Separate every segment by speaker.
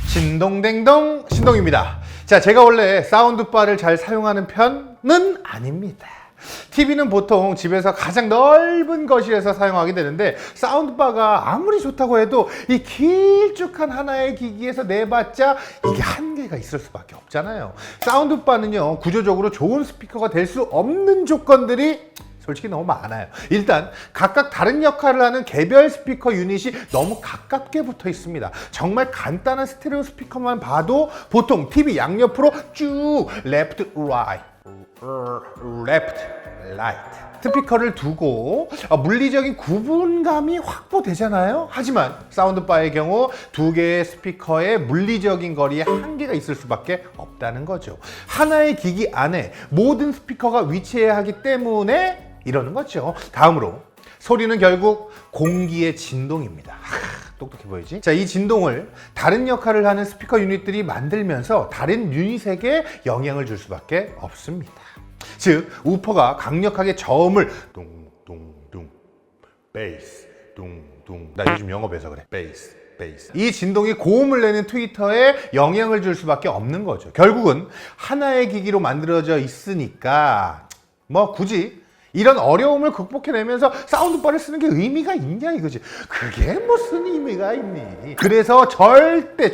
Speaker 1: 신동댕동 신동입니다. 자, 제가 원래 사운드바를 잘 사용하는 편은 아닙니다. TV는 보통 집에서 가장 넓은 거실에서 사용하게 되는데, 사운드바가 아무리 좋다고 해도 이 길쭉한 하나의 기기에서 내봤자 이게 한계가 있을 수밖에 없잖아요. 사운드바는요, 구조적으로 좋은 스피커가 될 수 없는 조건들이 솔직히 너무 많아요. 일단 각각 다른 역할을 하는 개별 스피커 유닛이 너무 가깝게 붙어 있습니다. 정말 간단한 스테레오 스피커만 봐도 보통 TV 양옆으로 쭉 레프트, 라이트, 레프트, 라이트 스피커를 두고 물리적인 구분감이 확보되잖아요. 하지만 사운드바의 경우 두 개의 스피커의 물리적인 거리에 한계가 있을 수밖에 없다는 거죠. 하나의 기기 안에 모든 스피커가 위치해야 하기 때문에 이러는 거죠. 다음으로 소리는 결국 공기의 진동입니다. 똑똑해 보이지? 자, 이 진동을 다른 역할을 하는 스피커 유닛들이 만들면서 다른 유닛에게 영향을 줄 수밖에 없습니다. 즉, 우퍼가 강력하게 저음을 둥둥둥, 베이스, 둥둥. 나 요즘 영어 배서 그래. 베이스. 이 진동이 고음을 내는 트위터에 영향을 줄 수밖에 없는 거죠. 결국은 하나의 기기로 만들어져 있으니까 뭐 굳이 이런 어려움을 극복해내면서 사운드바를 쓰는 게 의미가 있냐 이거지. 그게 무슨 의미가 있니? 그래서 절대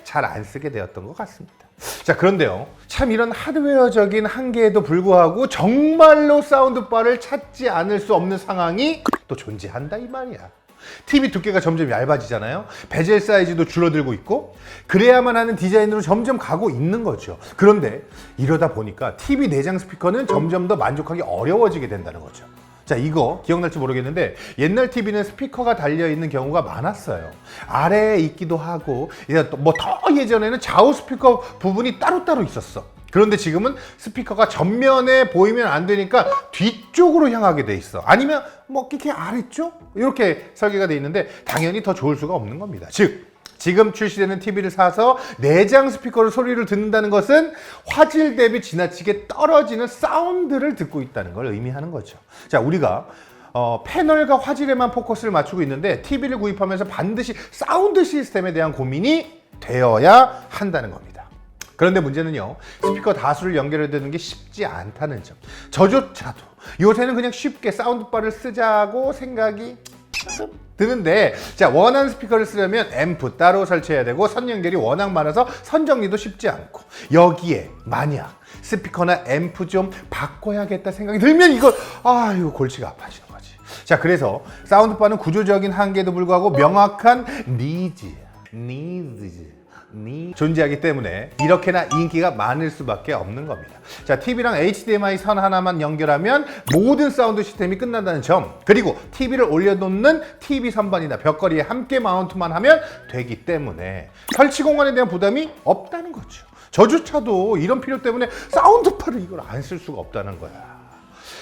Speaker 1: 잘 안 쓰게 되었던 것 같습니다. 자, 그런데요, 참 이런 하드웨어적인 한계에도 불구하고 정말로 사운드바를 찾지 않을 수 없는 상황이 또 존재한다 이 말이야. TV 두께가 점점 얇아지잖아요. 베젤 사이즈도 줄어들고 있고, 그래야만 하는 디자인으로 점점 가고 있는 거죠. 그런데 이러다 보니까 TV 내장 스피커는 점점 더 만족하기 어려워지게 된다는 거죠. 자, 이거 기억날지 모르겠는데 옛날 TV는 스피커가 달려있는 경우가 많았어요. 아래에 있기도 하고, 뭐 더 예전에는 좌우 스피커 부분이 따로따로 있었어. 그런데 지금은 스피커가 전면에 보이면 안 되니까 뒤쪽으로 향하게 돼 있어. 아니면 뭐 이렇게 아래쪽? 이렇게 설계가 돼 있는데 당연히 더 좋을 수가 없는 겁니다. 즉, 지금 출시되는 TV를 사서 내장 스피커로 소리를 듣는다는 것은 화질 대비 지나치게 떨어지는 사운드를 듣고 있다는 걸 의미하는 거죠. 자, 우리가 패널과 화질에만 포커스를 맞추고 있는데 TV를 구입하면서 반드시 사운드 시스템에 대한 고민이 되어야 한다는 겁니다. 그런데 문제는요, 스피커 다수를 연결해야 되는 게 쉽지 않다는 점. 저조차도 요새는 그냥 쉽게 사운드바를 쓰자고 생각이 드는데, 자, 원하는 스피커를 쓰려면 앰프 따로 설치해야 되고 선 연결이 워낙 많아서 선 정리도 쉽지 않고, 여기에 만약 스피커나 앰프 좀 바꿔야겠다 생각이 들면 이거 골치가 아파지는 거지. 자, 그래서 사운드바는 구조적인 한계에도 불구하고 명확한 니즈 존재하기 때문에 이렇게나 인기가 많을 수밖에 없는 겁니다. 자, TV랑 HDMI 선 하나만 연결하면 모든 사운드 시스템이 끝난다는 점, 그리고 TV를 올려놓는 TV 선반이나 벽걸이에 함께 마운트만 하면 되기 때문에 설치 공간에 대한 부담이 없다는 거죠. 저조차도 이런 필요 때문에 사운드바를 이걸 안 쓸 수가 없다는 거야.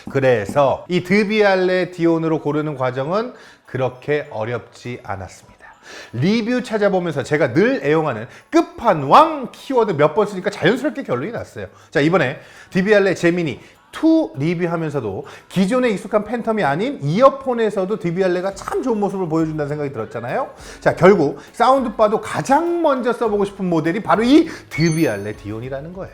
Speaker 1: 그래서 이 드비알레 디온으로 고르는 과정은 그렇게 어렵지 않았습니다. 리뷰 찾아보면서 제가 늘 애용하는 끝판왕 키워드 몇 번 쓰니까 자연스럽게 결론이 났어요. 자, 이번에 드비알레 제미니 2 리뷰하면서도 기존에 익숙한 팬텀이 아닌 이어폰에서도 드비알레가 참 좋은 모습을 보여준다는 생각이 들었잖아요. 자, 결국 사운드바도 가장 먼저 써보고 싶은 모델이 바로 이 드비알레 디온이라는 거야.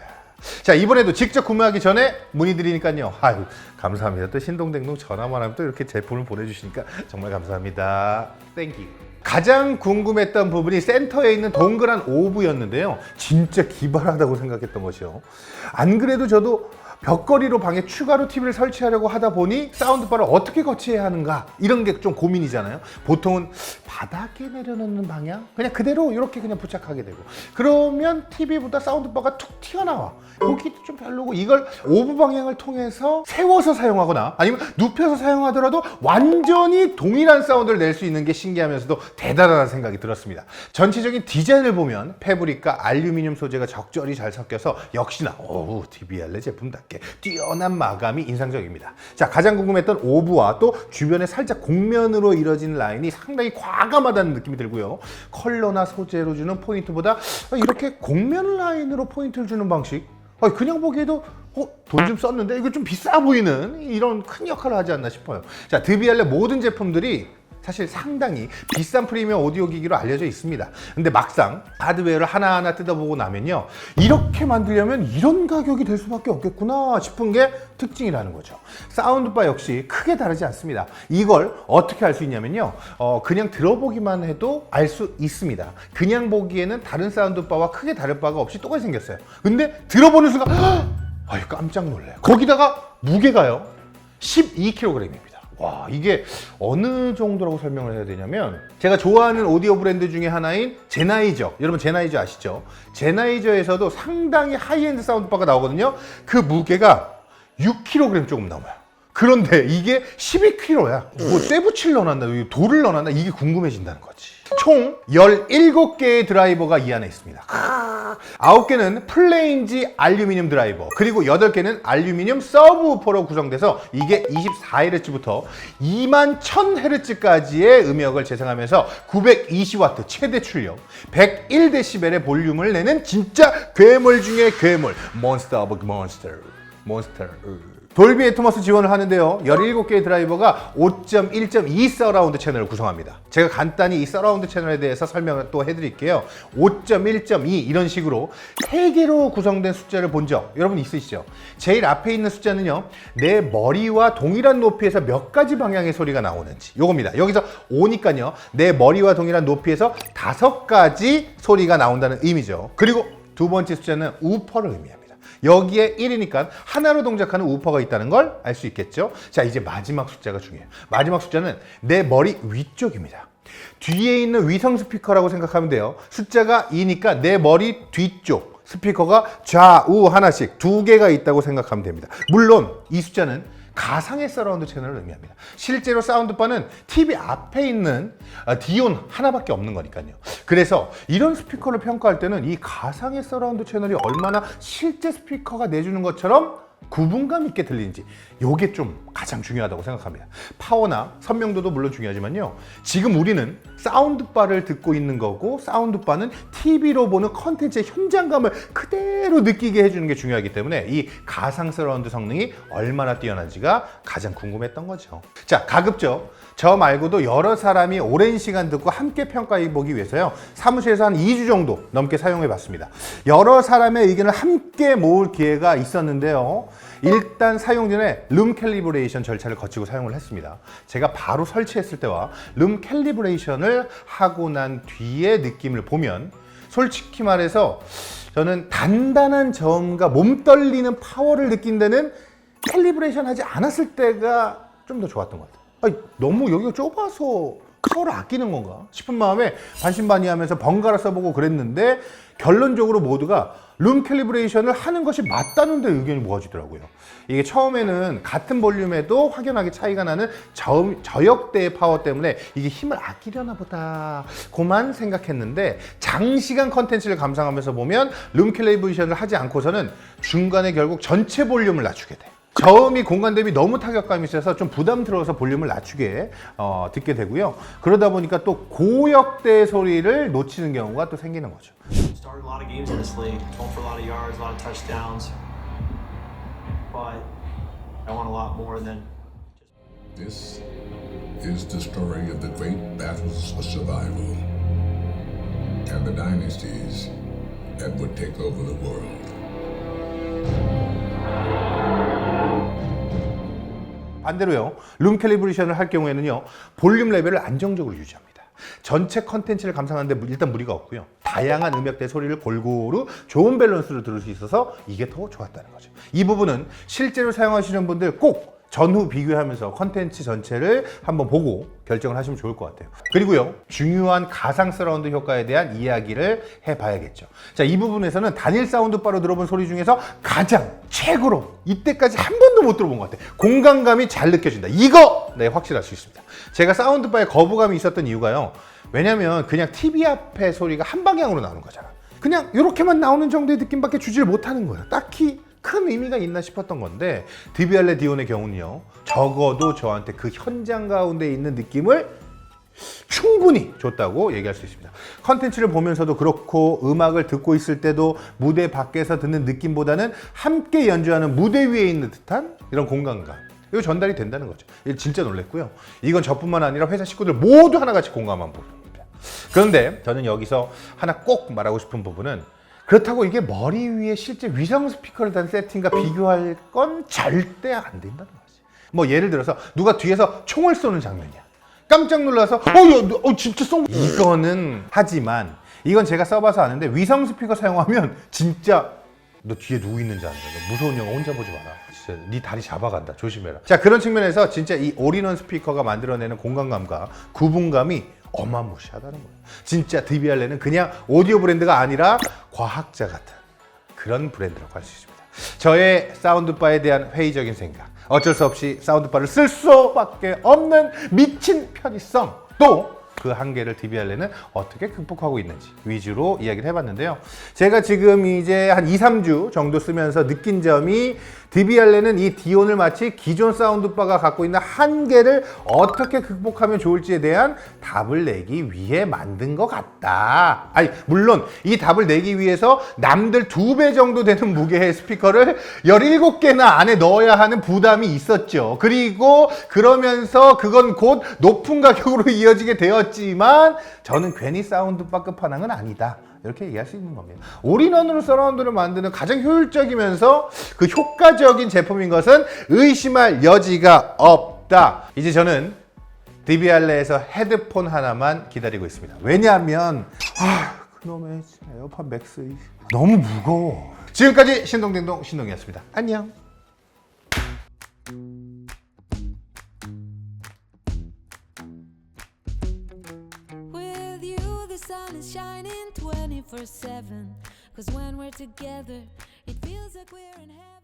Speaker 1: 자, 이번에도 직접 구매하기 전에 문의드리니까요. 아유, 감사합니다. 또 신동댕동 전화만 하면 또 이렇게 제품을 보내주시니까 정말 감사합니다. 땡큐. 가장 궁금했던 부분이 센터에 있는 동그란 오브였는데요. 진짜 기발하다고 생각했던 것이요. 안 그래도 저도 벽걸이로 방에 추가로 TV를 설치하려고 하다 보니 사운드바를 어떻게 거치해야 하는가 이런 게 좀 고민이잖아요. 보통은 바닥에 내려놓는 방향 그냥 그대로 이렇게 그냥 부착하게 되고, 그러면 TV보다 사운드바가 툭 튀어나와. 여기도 좀 별로고, 이걸 오브 방향을 통해서 세워서 사용하거나 아니면 눕혀서 사용하더라도 완전히 동일한 사운드를 낼 수 있는 게 신기하면서도 대단하다는 생각이 들었습니다. 전체적인 디자인을 보면 패브릭과 알루미늄 소재가 적절히 잘 섞여서 역시나 DBL의 제품답게 뛰어난 마감이 인상적입니다. 자, 가장 궁금했던 오브와 또 주변에 살짝 곡면으로 이뤄진 라인이 상당히 과감하다는 느낌이 들고요. 컬러나 소재로 주는 포인트보다 이렇게 곡면 라인으로 포인트를 주는 방식, 그냥 보기에도 돈 좀 썼는데 이거 좀 비싸 보이는 이런 큰 역할을 하지 않나 싶어요. 자, 드비알레 모든 제품들이 사실 상당히 비싼 프리미엄 오디오 기기로 알려져 있습니다. 근데 막상 하드웨어를 하나하나 뜯어보고 나면요, 이렇게 만들려면 이런 가격이 될 수밖에 없겠구나 싶은 게 특징이라는 거죠. 사운드바 역시 크게 다르지 않습니다. 이걸 어떻게 알 수 있냐면요, 그냥 들어보기만 해도 알 수 있습니다. 그냥 보기에는 다른 사운드바와 크게 다를 바가 없이 똑같이 생겼어요. 근데 들어보는 순간 아유, 깜짝 놀래요. 거기다가 무게가요 12kg입니다. 와, 이게 어느 정도라고 설명을 해야 되냐면, 제가 좋아하는 오디오 브랜드 중에 하나인 제나이저, 여러분 제나이저 아시죠? 제나이저에서도 상당히 하이엔드 사운드바가 나오거든요. 그 무게가 6kg 조금 넘어요. 그런데 이게 12kg야. 뭐 쇠붙이를 넣어놨나, 돌을 넣어놨나, 이게 궁금해진다는 거지. 총 17개의 드라이버가 이 안에 있습니다. 9개는 플레인지 알루미늄 드라이버, 그리고 8개는 알루미늄 서브우퍼로 구성돼서 이게 24Hz부터 21,000Hz까지의 음역을 재생하면서 920W 최대 출력, 101dB의 볼륨을 내는 진짜 괴물 중에 괴물, 몬스터 오브 몬스터. 돌비 애트모스 지원을 하는데요, 17개의 드라이버가 5.1.2 서라운드 채널을 구성합니다. 제가 간단히 이 서라운드 채널에 대해서 설명을 또 해드릴게요. 5.1.2 이런 식으로 3개로 구성된 숫자를 본 적 여러분 있으시죠? 제일 앞에 있는 숫자는요, 내 머리와 동일한 높이에서 몇 가지 방향의 소리가 나오는지 요겁니다. 여기서 5니까요, 내 머리와 동일한 높이에서 5가지 소리가 나온다는 의미죠. 그리고 두 번째 숫자는 우퍼를 의미합니다. 여기에 1이니까 하나로 동작하는 우퍼가 있다는 걸 알 수 있겠죠. 자, 이제 마지막 숫자가 중요해요. 마지막 숫자는 내 머리 위쪽입니다. 뒤에 있는 위성 스피커라고 생각하면 돼요. 숫자가 2니까 내 머리 뒤쪽 스피커가 좌우 하나씩 2개가 있다고 생각하면 됩니다. 물론 이 숫자는 가상의 서라운드 채널을 의미합니다. 실제로 사운드바는 TV 앞에 있는 디온 하나밖에 없는 거니까요. 그래서 이런 스피커를 평가할 때는 이 가상의 서라운드 채널이 얼마나 실제 스피커가 내주는 것처럼 구분감 있게 들리는지, 요게 좀 가장 중요하다고 생각합니다. 파워나 선명도도 물론 중요하지만요, 지금 우리는 사운드바를 듣고 있는 거고, 사운드바는 TV로 보는 컨텐츠의 현장감을 그대로 느끼게 해주는 게 중요하기 때문에 이 가상 서라운드 성능이 얼마나 뛰어난지가 가장 궁금했던 거죠. 자, 가급적 저 말고도 여러 사람이 오랜 시간 듣고 함께 평가해 보기 위해서요, 사무실에서 한 2주 정도 넘게 사용해 봤습니다. 여러 사람의 의견을 함께 모을 기회가 있었는데요, 일단 사용 전에 룸 캘리브레이션 절차를 거치고 사용을 했습니다. 제가 바로 설치했을 때와 룸 캘리브레이션을 하고 난 뒤의 느낌을 보면, 솔직히 말해서 저는 단단한 저음과 몸 떨리는 파워를 느낀 데는 캘리브레이션 하지 않았을 때가 좀 더 좋았던 것 같아요. 아니, 너무 여기가 좁아서 파워를 아끼는 건가 싶은 마음에 반신반의하면서 번갈아 써보고 그랬는데, 결론적으로 모두가 룸 캘리브레이션을 하는 것이 맞다는 데 의견이 모아지더라고요. 이게 처음에는 같은 볼륨에도 확연하게 차이가 나는 저역대의 파워 때문에 이게 힘을 아끼려나 보다 고만 생각했는데, 장시간 컨텐츠를 감상하면서 보면 룸 캘리브레이션을 하지 않고서는 중간에 결국 전체 볼륨을 낮추게 돼. 저음이 공간 대비 너무 타격감이 있어서 좀 부담스러워서 볼륨을 낮추게 듣게 되고요. 그러다 보니까 또 고역대 소리를 놓치는 경우가 또 생기는 거죠.
Speaker 2: Started a lot of games in this league, going for a lot of yards, a lot of touchdowns. But I want a lot more than
Speaker 3: This is the story of the great battles of survival and the dynasties that would take over the world.
Speaker 1: 반대로요, 룸 캘리브레이션을 할 경우에는요, 볼륨 레벨을 안정적으로 유지합니다. 전체 컨텐츠를 감상하는데 일단 무리가 없고요, 다양한 음역대 소리를 골고루 좋은 밸런스로 들을 수 있어서 이게 더 좋았다는 거죠. 이 부분은 실제로 사용하시는 분들 꼭 전후 비교하면서 컨텐츠 전체를 한번 보고 결정을 하시면 좋을 것 같아요. 그리고요, 중요한 가상 서라운드 효과에 대한 이야기를 해봐야겠죠. 자, 이 부분에서는 단일 사운드바로 들어본 소리 중에서 가장 최고로 이때까지 한 번도 못 들어본 것 같아요. 공간감이 잘 느껴진다. 이거 네, 확실할 수 있습니다. 제가 사운드바에 거부감이 있었던 이유가요, 왜냐면 그냥 TV 앞에 소리가 한 방향으로 나오는 거잖아. 그냥 이렇게만 나오는 정도의 느낌밖에 주지를 못하는 거예요. 딱히 큰 의미가 있나 싶었던 건데, 드비알레 디온의 경우는요, 적어도 저한테 그 현장 가운데 있는 느낌을 충분히 줬다고 얘기할 수 있습니다. 컨텐츠를 보면서도 그렇고, 음악을 듣고 있을 때도 무대 밖에서 듣는 느낌보다는 함께 연주하는 무대 위에 있는 듯한 이런 공간감, 이거 전달이 된다는 거죠. 이거 진짜 놀랬고요. 이건 저뿐만 아니라 회사 식구들 모두 하나같이 공감한 부분입니다. 그런데 저는 여기서 하나 꼭 말하고 싶은 부분은, 그렇다고 이게 머리 위에 실제 위성 스피커를 단 세팅과 비교할 건 절대 안 된다는 거지. 뭐 예를 들어서 누가 뒤에서 총을 쏘는 장면이야. 깜짝 놀라서 진짜 쏜 거. 이거는 하지만 이건 제가 써봐서 아는데, 위성 스피커 사용하면 진짜 너 뒤에 누구 있는지 안다. 너 무서운 영화 혼자 보지 마라. 진짜 네 다리 잡아간다. 조심해라. 자, 그런 측면에서 진짜 이 올인원 스피커가 만들어내는 공간감과 구분감이 어마무시하다는 거예요. 진짜 DBR레는 그냥 오디오 브랜드가 아니라 과학자 같은 그런 브랜드라고 할 수 있습니다. 저의 사운드바에 대한 회의적인 생각, 어쩔 수 없이 사운드바를 쓸 수밖에 없는 미친 편의성, 또 그 한계를 DBR레는 어떻게 극복하고 있는지 위주로 이야기를 해봤는데요. 제가 지금 이제 한 2-3주 정도 쓰면서 느낀 점이, DBR레는 이 디온을 마치 기존 사운드바가 갖고 있는 한계를 어떻게 극복하면 좋을지에 대한 답을 내기 위해 만든 것 같다. 아니, 물론 이 답을 내기 위해서 남들 2배 정도 되는 무게의 스피커를 17개나 안에 넣어야 하는 부담이 있었죠. 그리고 그러면서 그건 곧 높은 가격으로 이어지게 되었지만, 저는 괜히 사운드바 끝판왕은 아니다, 이렇게 얘기할 수 있는 겁니다. 올인원으로 서라운드를 만드는 가장 효율적이면서 그 효과적인 제품인 것은 의심할 여지가 없다. 이제 저는 DBR레에서 헤드폰 하나만 기다리고 있습니다. 왜냐하면 그놈의 에어팟 맥스 너무 무거워. 지금까지 신동댕동 신동이었습니다. 안녕.
Speaker 4: With you, the sun is shining 24/7. 'Cause when we're together, it feels like we're in heaven.